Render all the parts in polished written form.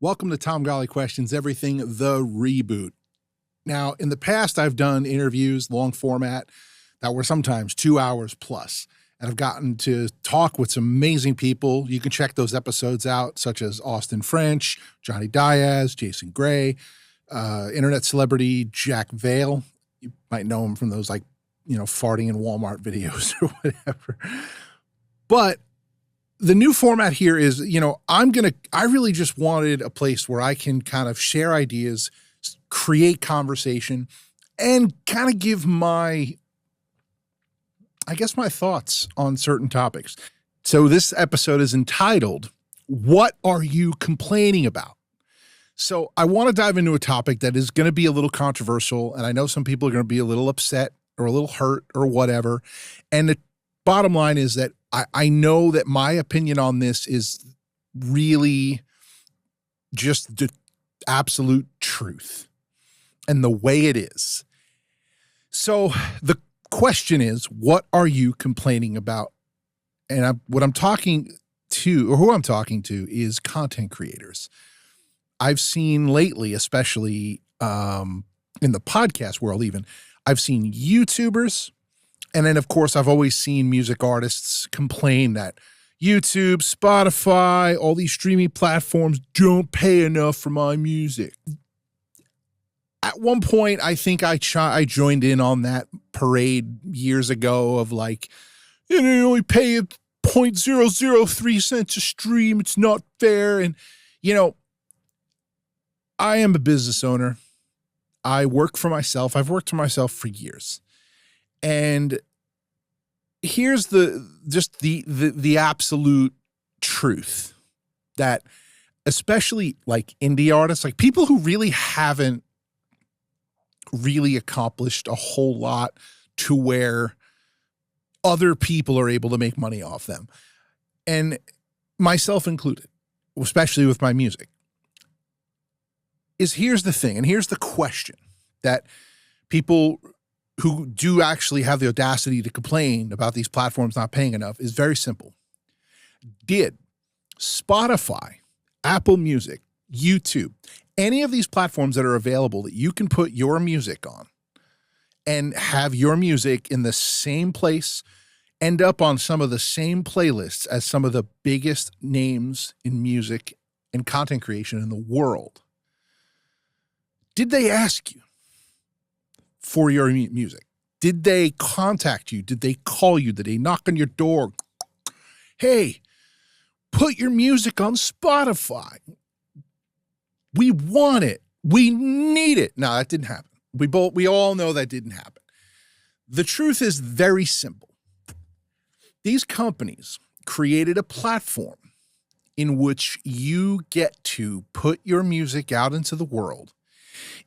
Welcome to Tom Golly Questions Everything, the reboot. Now, in the past, I've done interviews, long format, that were sometimes 2 hours plus. And I've gotten to talk with some amazing people. You can check those episodes out, such as Austin French, Johnny Diaz, Jason Gray, internet celebrity Jack Vale. You might know him from those farting in Walmart videos or whatever. But the new format here is, I really just wanted a place where I can kind of share ideas, create conversation, and kind of give my thoughts on certain topics. So this episode is entitled, What Are You Complaining About? So I want to dive into a topic that is going to be a little controversial, and I know some people are going to be a little upset or a little hurt or whatever. And the bottom line is that I know that my opinion on this is really just the absolute truth and the way it is. So the question is, what are you complaining about? And who I'm talking to is content creators. I've seen lately, especially in the podcast world even, I've seen YouTubers. And then, of course, I've always seen music artists complain that YouTube, Spotify, all these streaming platforms don't pay enough for my music. At one point, I think I joined in on that parade years ago of you only pay 0.003 cents a stream. It's not fair. And, I am a business owner. I work for myself. I've worked for myself for years. And here's the absolute truth that especially indie artists, people who really haven't really accomplished a whole lot to where other people are able to make money off them, and myself included, especially with my music, here's the thing, and here's the question that people who do actually have the audacity to complain about these platforms not paying enough is very simple. Did Spotify, Apple Music, YouTube, any of these platforms that are available that you can put your music on and have your music in the same place, end up on some of the same playlists as some of the biggest names in music and content creation in the world? Did they ask you for your music? Did they contact you? Did they call you? Did they knock on your door? Hey, put your music on Spotify. We want it. We need it. No, that didn't happen. We all know that didn't happen. The truth is very simple. These companies created a platform in which you get to put your music out into the world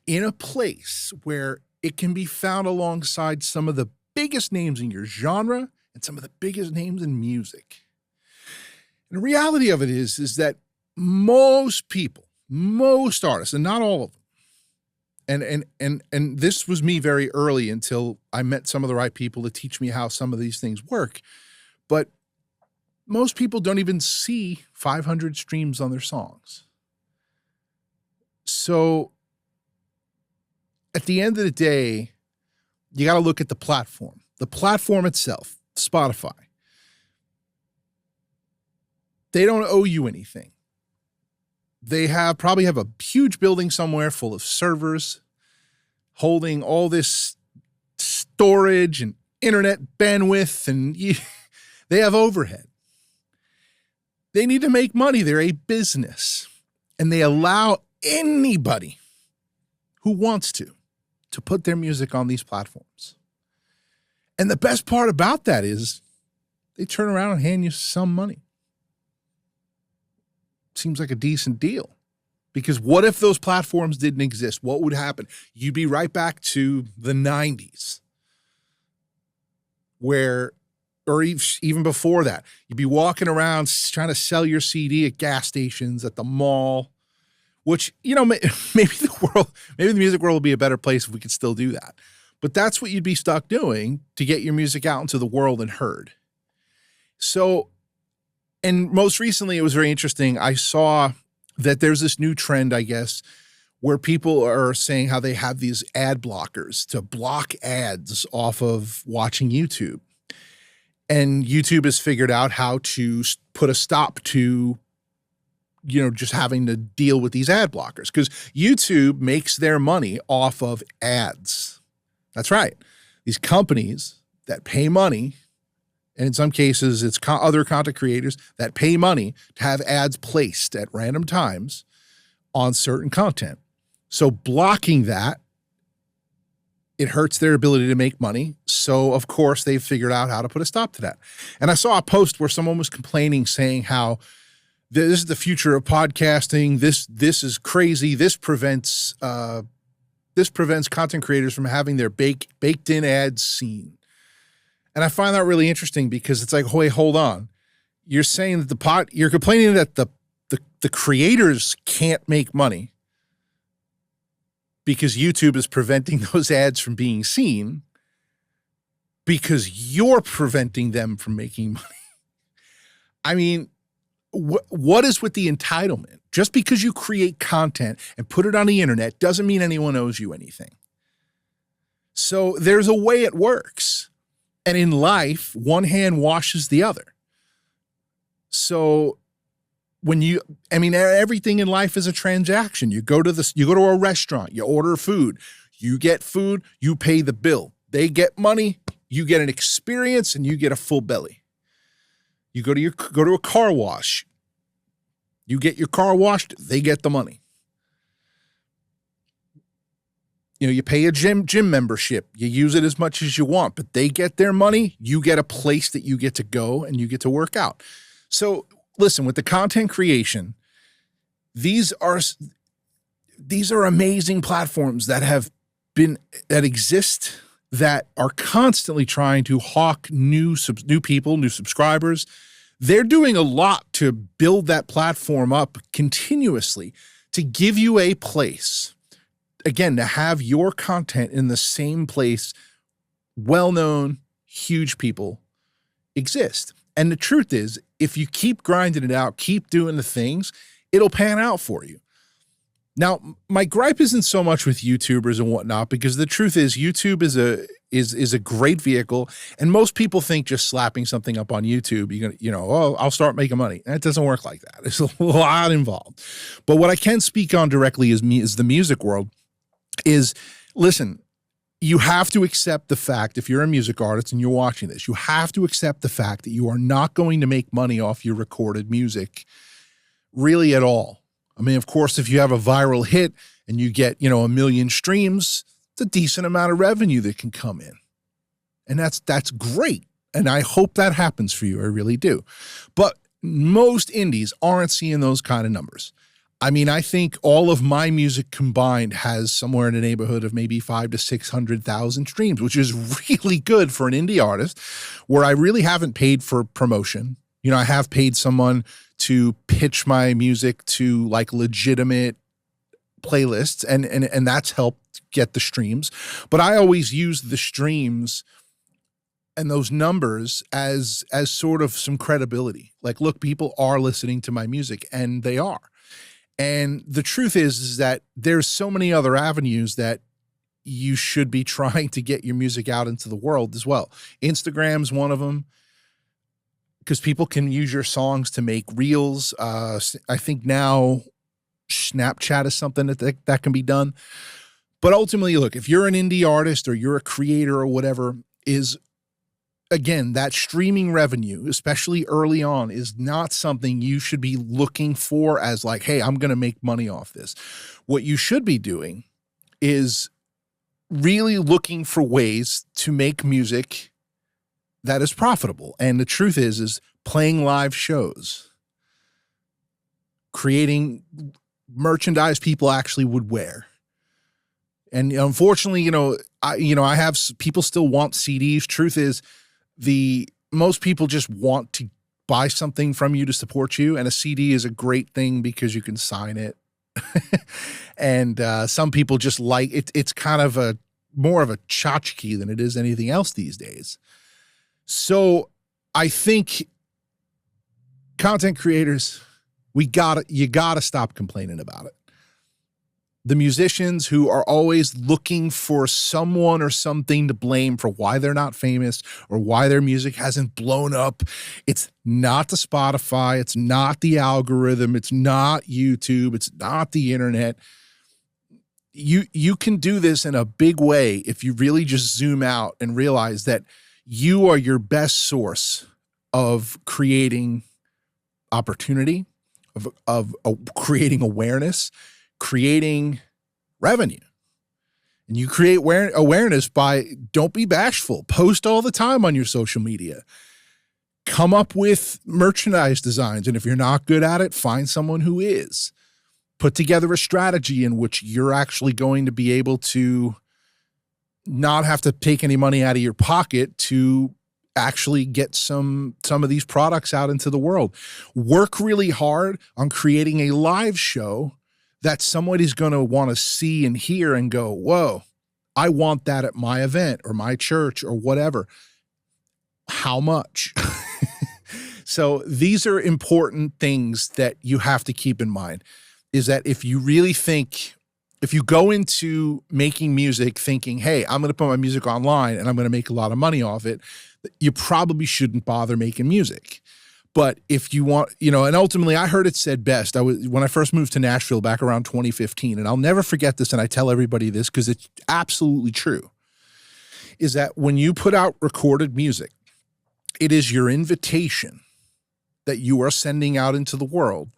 in a place where it can be found alongside some of the biggest names in your genre and some of the biggest names in music. And the reality of it is that most people, most artists, and not all of them, and this was me very early until I met some of the right people to teach me how some of these things work, but most people don't even see 500 streams on their songs. So at the end of the day, you got to look at the platform. The platform itself, Spotify. They don't owe you anything. They probably have a huge building somewhere full of servers holding all this storage and internet bandwidth, and they have overhead. They need to make money. They're a business, and they allow anybody who wants to put their music on these platforms. And the best part about that is they turn around and hand you some money. Seems like a decent deal. Because what if those platforms didn't exist? What would happen? You'd be right back to the 90s or even before that, you'd be walking around trying to sell your CD at gas stations, at the mall, which, maybe the music world would be a better place if we could still do that. But that's what you'd be stuck doing to get your music out into the world and heard. So, and most recently, it was very interesting. I saw that there's this new trend, I guess, where people are saying how they have these ad blockers to block ads off of watching YouTube. And YouTube has figured out how to put a stop to, just having to deal with these ad blockers, because YouTube makes their money off of ads. That's right. These companies that pay money, and in some cases it's other content creators that pay money to have ads placed at random times on certain content. So blocking that, it hurts their ability to make money. So of course they've figured out how to put a stop to that. And I saw a post where someone was complaining, saying how this is the future of podcasting. This is crazy. This prevents content creators from having their baked in ads seen. And I find that really interesting, because it's like, wait, hold on. You're saying that you're complaining that the creators can't make money because YouTube is preventing those ads from being seen, because you're preventing them from making money. I mean, what is with the entitlement? Just because you create content and put it on the internet doesn't mean anyone owes you anything. So there's a way it works. And in life, one hand washes the other. So everything in life is a transaction. You go to a restaurant, you order food, you get food, you pay the bill. They get money, you get an experience, and you get a full belly. You go to a car wash, you get your car washed, they get the money. You pay a gym membership, you use it as much as you want, but they get their money, you get a place that you get to go and you get to work out. So listen, with the content creation, these are amazing platforms that exist, that are constantly trying to hawk new people, new subscribers. They're doing a lot to build that platform up continuously to give you a place, again, to have your content in the same place well-known, huge people exist. And the truth is, if you keep grinding it out, keep doing the things, it'll pan out for you. Now, my gripe isn't so much with YouTubers and whatnot, because the truth is YouTube is a great vehicle, and most people think just slapping something up on YouTube, I'll start making money. That doesn't work like that. There's a lot involved. But what I can speak on directly is the music world is, listen, you have to accept the fact, if you're a music artist and you're watching this, you have to accept the fact that you are not going to make money off your recorded music really at all. I mean, of course, if you have a viral hit and you get, 1 million streams, it's a decent amount of revenue that can come in. And that's great. And I hope that happens for you. I really do. But most indies aren't seeing those kind of numbers. I mean, I think all of my music combined has somewhere in the neighborhood of maybe 500,000 to 600,000 streams, which is really good for an indie artist, where I really haven't paid for promotion. I have paid someone to pitch my music to like legitimate playlists, and that's helped get the streams. But I always use the streams and those numbers as sort of some credibility. Like, look, people are listening to my music, and they are. And the truth is that there's so many other avenues that you should be trying to get your music out into the world as well. Instagram's one of them, because people can use your songs to make reels. I think now Snapchat is something that can be done. But ultimately, look, if you're an indie artist or you're a creator or whatever, again, that streaming revenue, especially early on, is not something you should be looking for as like, hey, I'm going to make money off this. What you should be doing is really looking for ways to make music that is profitable. And the truth is playing live shows, creating merchandise people actually would wear. And unfortunately, I have people still want CDs. Truth is, most people just want to buy something from you to support you, and a CD is a great thing because you can sign it. And some people just like it. It's kind of more of a tchotchke than it is anything else these days. So I think content creators, You gotta stop complaining about it. The musicians who are always looking for someone or something to blame for why they're not famous or why their music hasn't blown up. It's not the Spotify. It's not the algorithm. It's not YouTube. It's not the internet. You can do this in a big way if you really just zoom out and realize that you are your best source of creating opportunity, of creating awareness, creating revenue. And you create awareness by, don't be bashful. Post all the time on your social media. Come up with merchandise designs. And if you're not good at it, find someone who is. Put together a strategy in which you're actually going to be able to not have to take any money out of your pocket to actually get some of these products out into the world. Work really hard on creating a live show that somebody's going to want to see and hear and go, whoa, I want that at my event or my church or whatever. How much? So these are important things that you have to keep in mind, is that if you really think, if you go into making music thinking, hey, I'm going to put my music online and I'm going to make a lot of money off it, you probably shouldn't bother making music. But if you want, and ultimately I heard it said best. When I first moved to Nashville back around 2015, and I'll never forget this, and I tell everybody this because it's absolutely true, is that when you put out recorded music, it is your invitation that you are sending out into the world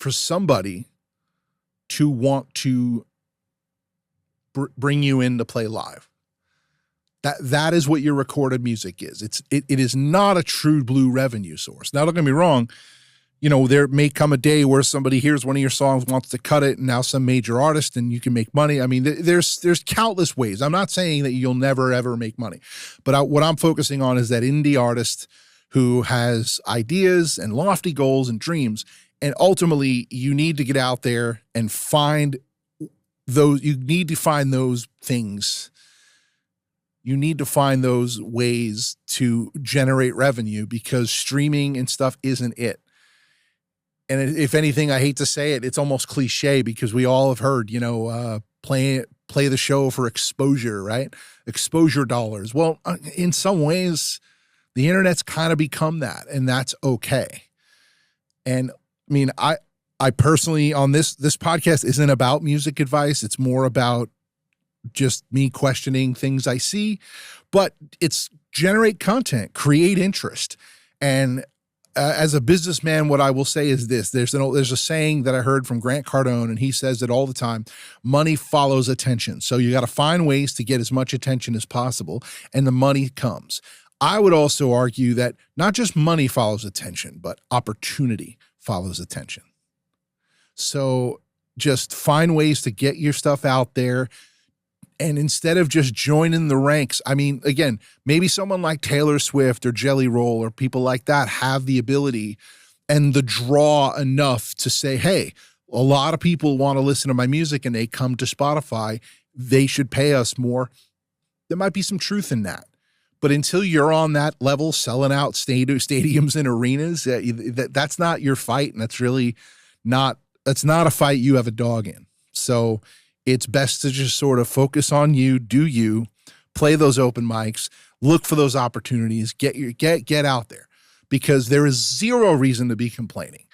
for somebody to want to bring you in to play live. That is what your recorded music is. It is not a true blue revenue source. Now, don't get me wrong. There may come a day where somebody hears one of your songs, wants to cut it, and now some major artist, and you can make money. I mean, there's countless ways. I'm not saying that you'll never, ever make money. But what I'm focusing on is that indie artist who has ideas and lofty goals and dreams. And ultimately, you need to get out there and find those. You need to find those things. You need to find those ways to generate revenue, because streaming and stuff isn't it. And if anything, I hate to say it, it's almost cliche, because we all have heard, play the show for exposure, right? Exposure dollars. Well, in some ways, the internet's kind of become that, and that's okay. And I mean, I personally, on this podcast isn't about music advice. It's more about just me questioning things I see, but it's generate content, create interest. And as a businessman, what I will say is this: there's a saying that I heard from Grant Cardone, and he says it all the time: money follows attention. So you got to find ways to get as much attention as possible, and the money comes. I would also argue that not just money follows attention, but opportunity follows attention. So just find ways to get your stuff out there. And instead of just joining the ranks, I mean, again, maybe someone like Taylor Swift or Jelly Roll or people like that have the ability and the draw enough to say, hey, a lot of people want to listen to my music and they come to Spotify. They should pay us more. There might be some truth in that. But until you're on that level, selling out stadiums and arenas, that's not your fight. And that's really that's not a fight you have a dog in. So it's best to just sort of focus on you, do you, play those open mics, look for those opportunities, get out there, because there is zero reason to be complaining.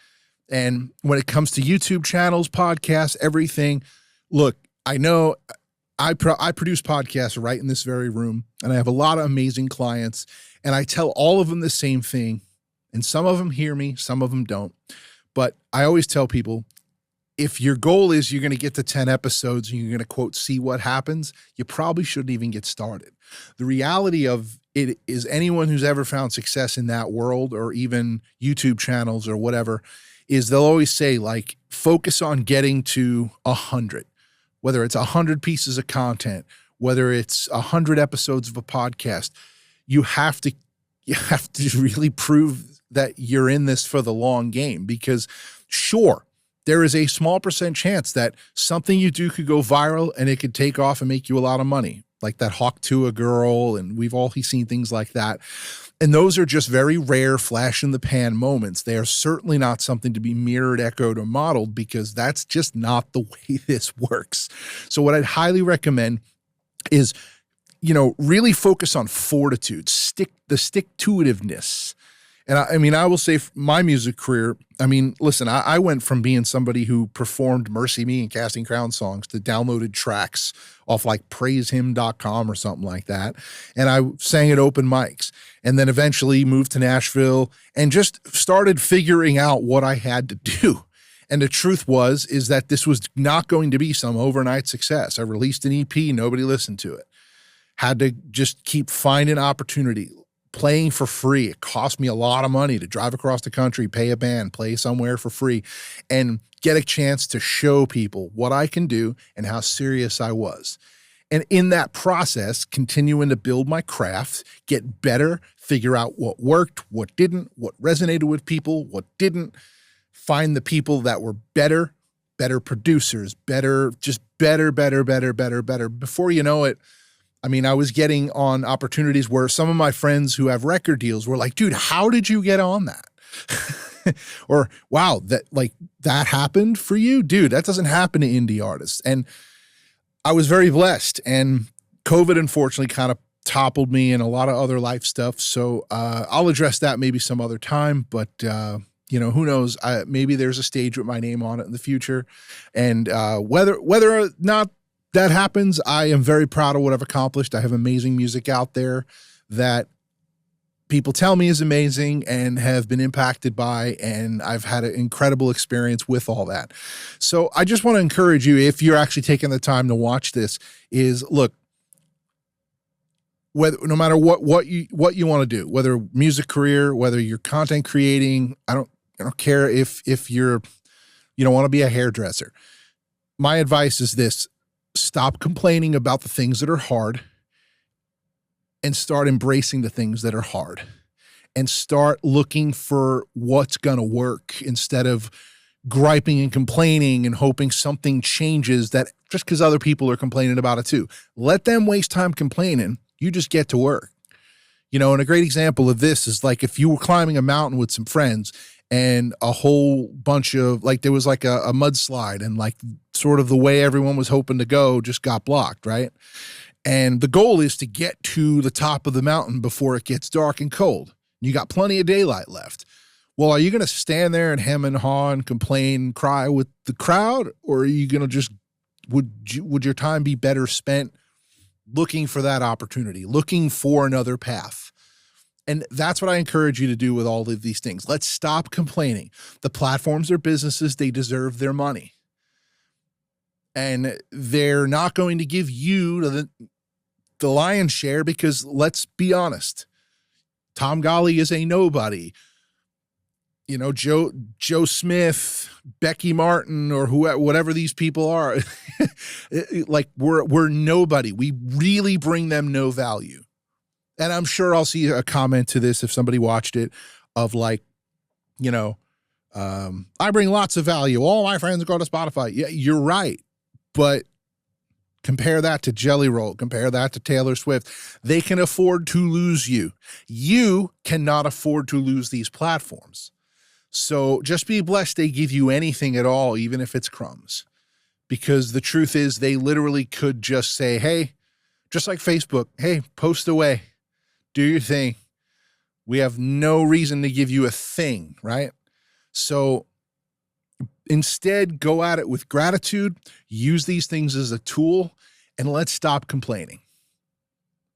And when it comes to YouTube channels, podcasts, everything, look, I know I produce podcasts right in this very room, and I have a lot of amazing clients, and I tell all of them the same thing, and some of them hear me, some of them don't. But I always tell people, if your goal is you're going to get to 10 episodes and you're going to, quote, see what happens, you probably shouldn't even get started. The reality of it is, anyone who's ever found success in that world, or even YouTube channels or whatever, is they'll always say, like, focus on getting to 100, whether it's 100 pieces of content, whether it's 100 episodes of a podcast. You have to really prove that you're in this for the long game, because sure, there is a small % chance that something you do could go viral and it could take off and make you a lot of money. like that Hawk Tuah girl, and we've all seen things like that. And those are just very rare flash in the pan moments. They are certainly not something to be mirrored, echoed, or modeled, because that's just not the way this works. So what I'd highly recommend is, really focus on fortitude, the stick-to-itiveness. And I will say my music career, listen, I went from being somebody who performed Mercy Me and Casting Crowns songs to downloaded tracks off like praisehim.com or something like that. And I sang at open mics, and then eventually moved to Nashville and just started figuring out what I had to do. And the truth is that this was not going to be some overnight success. I released an EP, nobody listened to it. Had to just keep finding opportunity. Playing for free. It cost me a lot of money to drive across the country, pay a band, play somewhere for free, and get a chance to show people what I can do and how serious I was. And in that process, continuing to build my craft, get better, figure out what worked, what didn't, what resonated with people, what didn't, find the people that were better producers, better. Before you know it, I was getting on opportunities where some of my friends who have record deals were like, dude, how did you get on that? Or, wow, that happened for you? Dude, that doesn't happen to indie artists. And I was very blessed. And COVID, unfortunately, kind of toppled me and a lot of other life stuff. So I'll address that maybe some other time. But, who knows? Maybe there's a stage with my name on it in the future. And whether or not that happens, I am very proud of what I've accomplished. I have amazing music out there that people tell me is amazing and have been impacted by, and I've had an incredible experience with all that. So I just want to encourage you, if you're actually taking the time to watch this, is look, no matter what you want to do, whether music career, whether you're content creating, I don't care if you don't want to be a hairdresser. My advice is this: stop complaining about the things that are hard and start embracing the things that are hard, and start looking for what's going to work instead of griping and complaining and hoping something changes that just because other people are complaining about it too. Let them waste time complaining. You just get to work. And a great example of this is like if you were climbing a mountain with some friends and a whole bunch of there was like a mudslide, and like sort of the way everyone was hoping to go just got blocked, right? And the goal is to get to the top of the mountain before it gets dark and cold. You got plenty of daylight left. Well, are you going to stand there and hem and haw and complain and cry with the crowd? Or are you going to just, would your time be better spent looking for that opportunity, looking for another path? And that's what I encourage you to do with all of these things. Let's stop complaining. The platforms are businesses. They deserve their money. And they're not going to give you the lion's share because, let's be honest, Tom Golly is a nobody. Joe Smith, Becky Martin, or whatever these people are, we're nobody. We really bring them no value. And I'm sure I'll see a comment to this if somebody watched it of I bring lots of value. All my friends go to Spotify. Yeah, you're right. But compare that to Jelly Roll. Compare that to Taylor Swift. They can afford to lose you. You cannot afford to lose these platforms. So just be blessed they give you anything at all, even if it's crumbs. Because the truth is they literally could just say, hey, just like Facebook, hey, post away. Do your thing. We have no reason to give you a thing, right? So instead, go at it with gratitude, use these things as a tool, and let's stop complaining.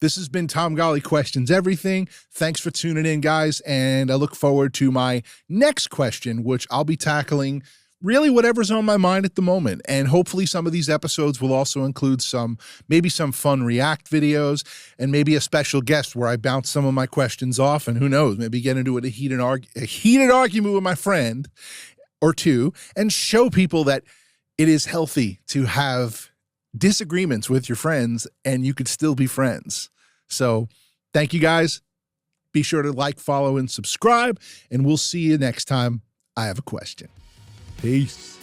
This has been Tom Golly Questions Everything. Thanks for tuning in, guys, and I look forward to my next question, which I'll be tackling really whatever's on my mind at the moment. And hopefully some of these episodes will also include maybe some fun React videos and maybe a special guest where I bounce some of my questions off, and who knows, maybe get into a heated argument with my friend or two and show people that it is healthy to have disagreements with your friends and you could still be friends. So thank you, guys. Be sure to like, follow, and subscribe, and we'll see you next time I have a question. Peace.